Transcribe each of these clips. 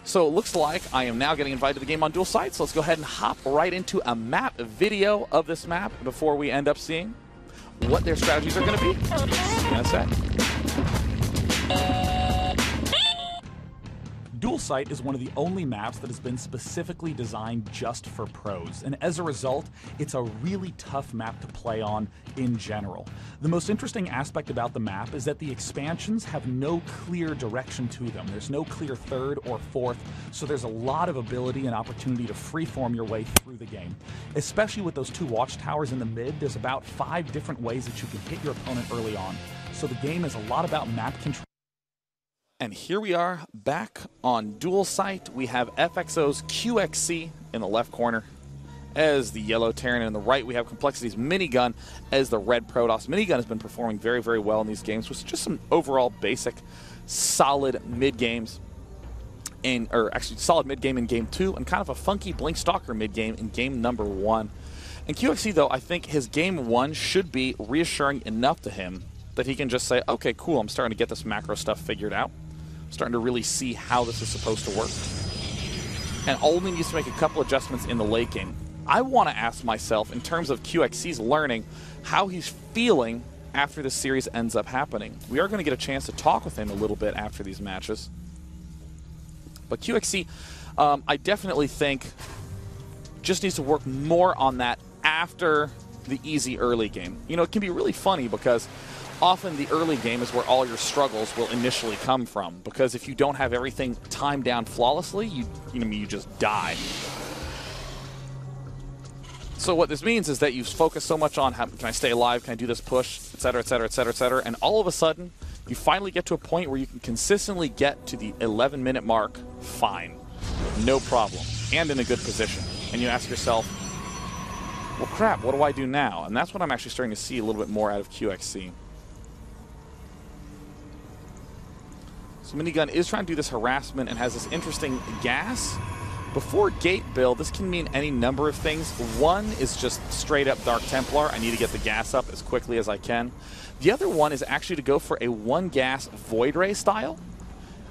So it looks like I am now getting invited to the game on dual sites. So let's go ahead and hop right into a map video of this map before we end up seeing what their strategies are going to be. See you in a sec. Dual Site is one of the only maps that has been specifically designed just for pros, and as a result, it's a really tough map to play on in general. The most interesting aspect about the map is that the expansions have no clear direction to them. There's no clear third or fourth, so there's a lot of ability and opportunity to freeform your way through the game. Especially with those 2 watchtowers in the mid, there's about 5 different ways that you can hit your opponent early on. So the game is a lot about map control. And here we are back on dual site. We have FXO's QXC in the left corner as the yellow Terran, and on the right we have Complexity's Minigun as the red Protoss. Minigun has been performing very, very well in these games with just some overall basic solid mid games, or actually solid mid game in game 2 and kind of a funky Blink Stalker mid game in game number 1. And QXC, though, I think his game 1 should be reassuring enough to him that he can just say, okay, cool, I'm starting to get this macro stuff figured out. Starting to really see how this is supposed to work. And only needs to make a couple adjustments in the late game. I want to ask myself, in terms of QXC's learning, how he's feeling after this series ends up happening. We are going to get a chance to talk with him a little bit after these matches. But QXC, I definitely think, just needs to work more on that after the easy early game. You know, it can be really funny because often the early game is where all your struggles will initially come from, because if you don't have everything timed down flawlessly, you just die. So what this means is that you focus so much on can I stay alive, can I do this push, etc., etc., etc., etc., and all of a sudden you finally get to a point where you can consistently get to the 11-minute mark fine, no problem, and in a good position. And you ask yourself, well, crap, what do I do now? And that's what I'm actually starting to see a little bit more out of QXC. So Minigun is trying to do this harassment and has this interesting gas. Before gate build, this can mean any number of things. One is just straight up Dark Templar. I need to get the gas up as quickly as I can. The other one is actually to go for a 1 gas Void Ray style.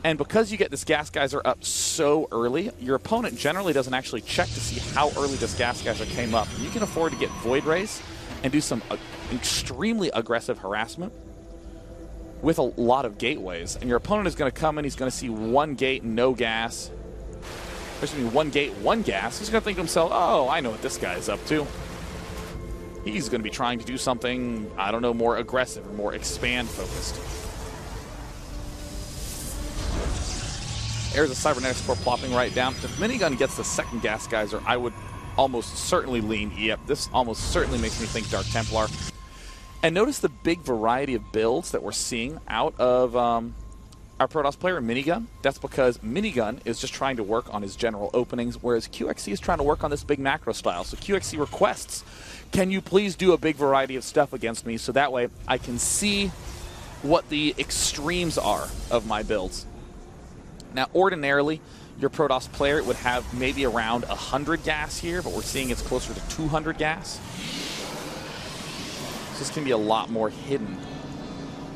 And because you get this gas geyser up so early, your opponent generally doesn't actually check to see how early this gas geyser came up. You can afford to get Void Rays and do some extremely aggressive harassment with a lot of gateways, and your opponent is going to come in, he's going to see 1 gate, no gas. There's going to be 1 gate, 1 gas. He's going to think to himself, oh, I know what this guy is up to. He's going to be trying to do something, I don't know, more aggressive or more expand-focused. There's a Cybernetics Core plopping right down. If Minigun gets the 2nd gas geyser, I would almost certainly lean, yep, this almost certainly makes me think Dark Templar. And notice the big variety of builds that we're seeing out of our Protoss player, Minigun. That's because Minigun is just trying to work on his general openings, whereas QXC is trying to work on this big macro style. So QXC requests, can you please do a big variety of stuff against me so that way I can see what the extremes are of my builds. Now, ordinarily, your Protoss player would have maybe around 100 gas here, but we're seeing it's closer to 200 gas. So this can be a lot more hidden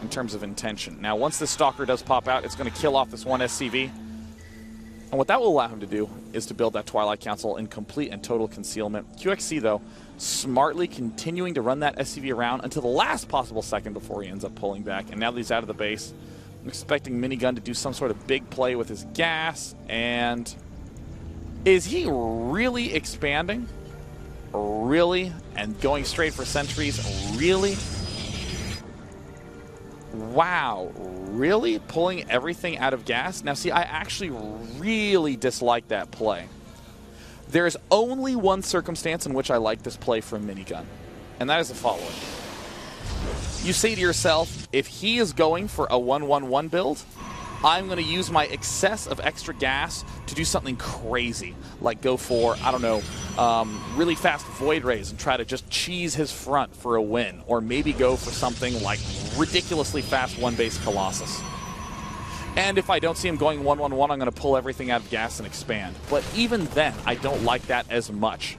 in terms of intention. Now, once this Stalker does pop out, it's going to kill off this 1 SCV. And what that will allow him to do is to build that Twilight Council in complete and total concealment. QXC, though, smartly continuing to run that SCV around until the last possible second before he ends up pulling back. And now that he's out of the base, I'm expecting Minigun to do some sort of big play with his gas. And is he really expanding? Really? And going straight for sentries? Really? Wow. Really? Pulling everything out of gas? Now, see, I actually really dislike that play. There's only one circumstance in which I like this play from Minigun, and that is the following. You say to yourself, if he is going for a 1-1-1 build, I'm going to use my excess of extra gas to do something crazy, like go for, I don't know, really fast Void Rays and try to just cheese his front for a win, or maybe go for something like ridiculously fast 1-base Colossus. And if I don't see him going 1-1-1, I'm going to pull everything out of gas and expand. But even then, I don't like that as much,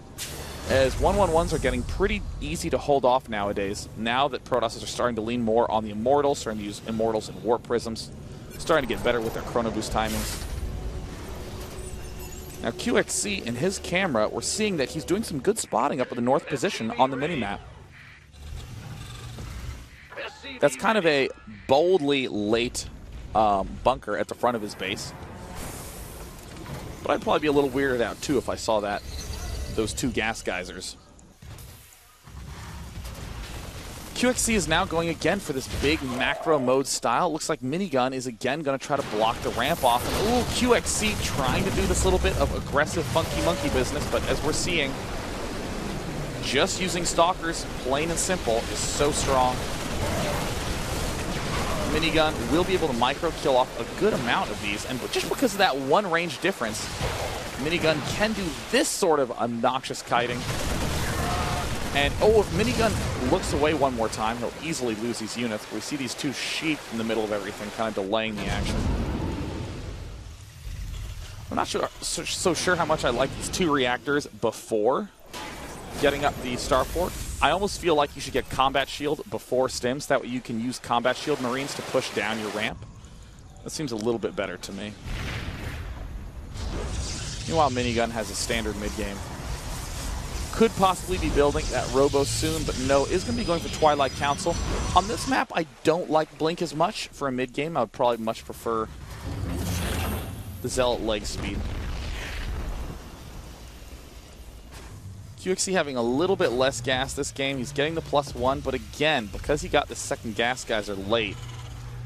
as 1-1-1s are getting pretty easy to hold off nowadays, now that Protosses are starting to lean more on the Immortals, starting to use Immortals and Warp Prisms, starting to get better with their Chrono Boost timings. Now QXC in his camera, we're seeing that he's doing some good spotting up in the north position on the minimap. That's kind of a boldly late bunker at the front of his base. But I'd probably be a little weirded out too if I saw that, those two gas geysers. QXC is now going again for this big macro mode style. Looks like Minigun is again going to try to block the ramp off. And ooh, QXC trying to do this little bit of aggressive funky monkey business, but as we're seeing, just using stalkers, plain and simple, is so strong. Minigun will be able to micro kill off a good amount of these, and just because of that one range difference, Minigun can do this sort of obnoxious kiting. And oh, if Minigun looks away one more time, he'll easily lose these units. We see these two sheep in the middle of everything, kind of delaying the action. I'm not so sure how much I like these two reactors before getting up the starport. I almost feel like you should get combat shield before stims. That way you can use combat shield marines to push down your ramp. That seems a little bit better to me. Meanwhile, Minigun has a standard mid-game. Could possibly be building that Robo soon, but no, is going to be going for Twilight Council. On this map, I don't like Blink as much for a mid-game. I would probably much prefer the Zealot leg speed. QXC having a little bit less gas this game. He's getting the +1, but again, because he got the second gas geyser late,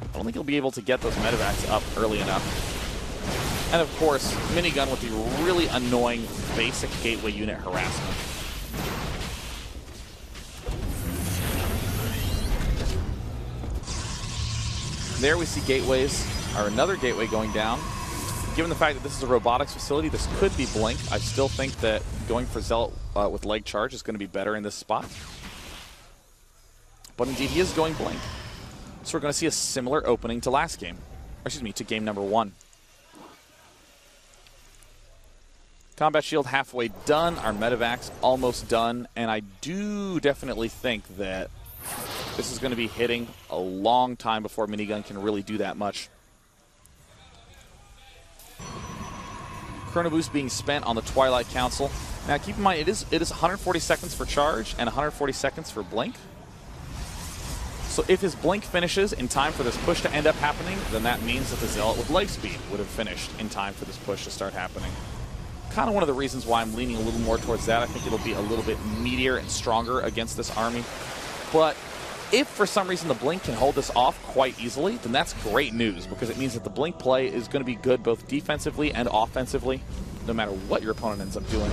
I don't think he'll be able to get those medevacs up early enough. And of course, Minigun with the really annoying basic gateway unit harassment. There we see gateways, or another gateway going down. Given the fact that this is a robotics facility, this could be Blink. I still think that going for Zealot with leg charge is going to be better in this spot. But indeed, he is going Blink. So we're going to see a similar opening to last game. Or excuse me, to game number 1. Combat shield halfway done. Our medevacs almost done. And I do definitely think that this is going to be hitting a long time before Minigun can really do that much. Chrono Boost being spent on the Twilight Council. Now keep in mind, it is 140 seconds for charge and 140 seconds for Blink. So if his Blink finishes in time for this push to end up happening, then that means that the Zealot with leg speed would have finished in time for this push to start happening. Kind of one of the reasons why I'm leaning a little more towards that. I think it'll be a little bit meatier and stronger against this army. But if for some reason the Blink can hold this off quite easily, then that's great news, because it means that the Blink play is going to be good both defensively and offensively, no matter what your opponent ends up doing.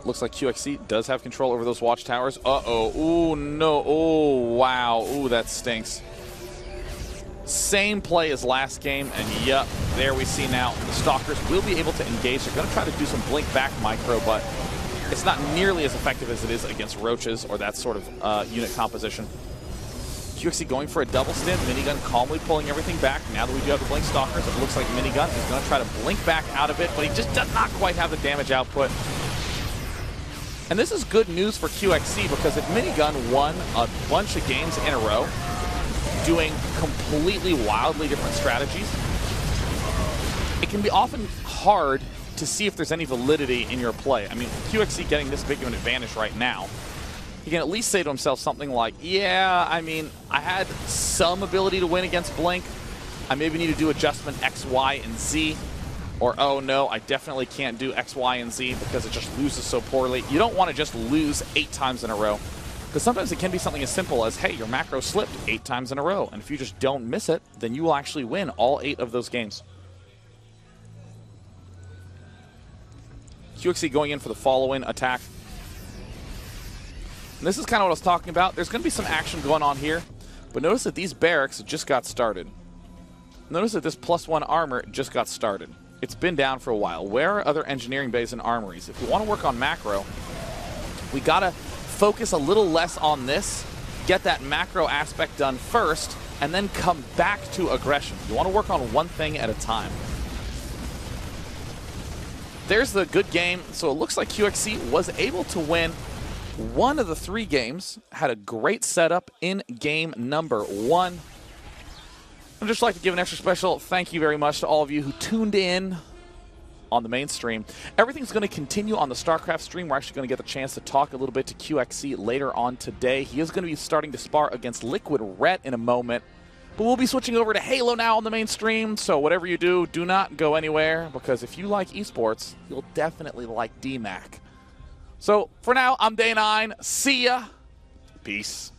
Looks like QXC does have control over those watchtowers. Uh-oh. Ooh, no. Oh, wow. Ooh, that stinks. Same play as last game, and yep, there we see now the Stalkers will be able to engage. They're going to try to do some Blink back micro, but it's not nearly as effective as it is against Roaches or that sort of unit composition. QXC going for a double stim. Minigun calmly pulling everything back. Now that we do have the Blink Stalkers, it looks like Minigun is going to try to Blink back out of it, but he just does not quite have the damage output. And this is good news for QXC, because if Minigun won a bunch of games in a row, doing completely wildly different strategies, it can be often hard to see if there's any validity in your play. I mean, QXC getting this big of an advantage right now, he can at least say to himself something like, yeah, I mean, I had some ability to win against Blink. I maybe need to do adjustment X, Y, and Z. Or, oh no, I definitely can't do X, Y, and Z because it just loses so poorly. You don't want to just lose 8 times in a row. Because sometimes it can be something as simple as, hey, your macro slipped 8 times in a row, and if you just don't miss it, then you will actually win all 8 of those games. QXC going in for the follow-in attack. And this is kind of what I was talking about. There's going to be some action going on here, but notice that these barracks just got started. Notice that this +1 armor just got started. It's been down for a while. Where are other engineering bays and armories? If we want to work on macro, we got to focus a little less on this, get that macro aspect done first, and then come back to aggression. You want to work on one thing at a time. There's the good game. So it looks like QXC was able to win one of the 3 games, had a great setup in game number 1. I'd just like to give an extra special thank you very much to all of you who tuned in on the main stream. Everything's going to continue on the StarCraft stream. We're actually going to get the chance to talk a little bit to QXC later on today. He is going to be starting to spar against Liquid Ret in a moment. But we'll be switching over to Halo now on the main stream, so whatever you do, do not go anywhere, because if you like esports, you'll definitely like DMAC. So for now, I'm Day9. See ya. Peace.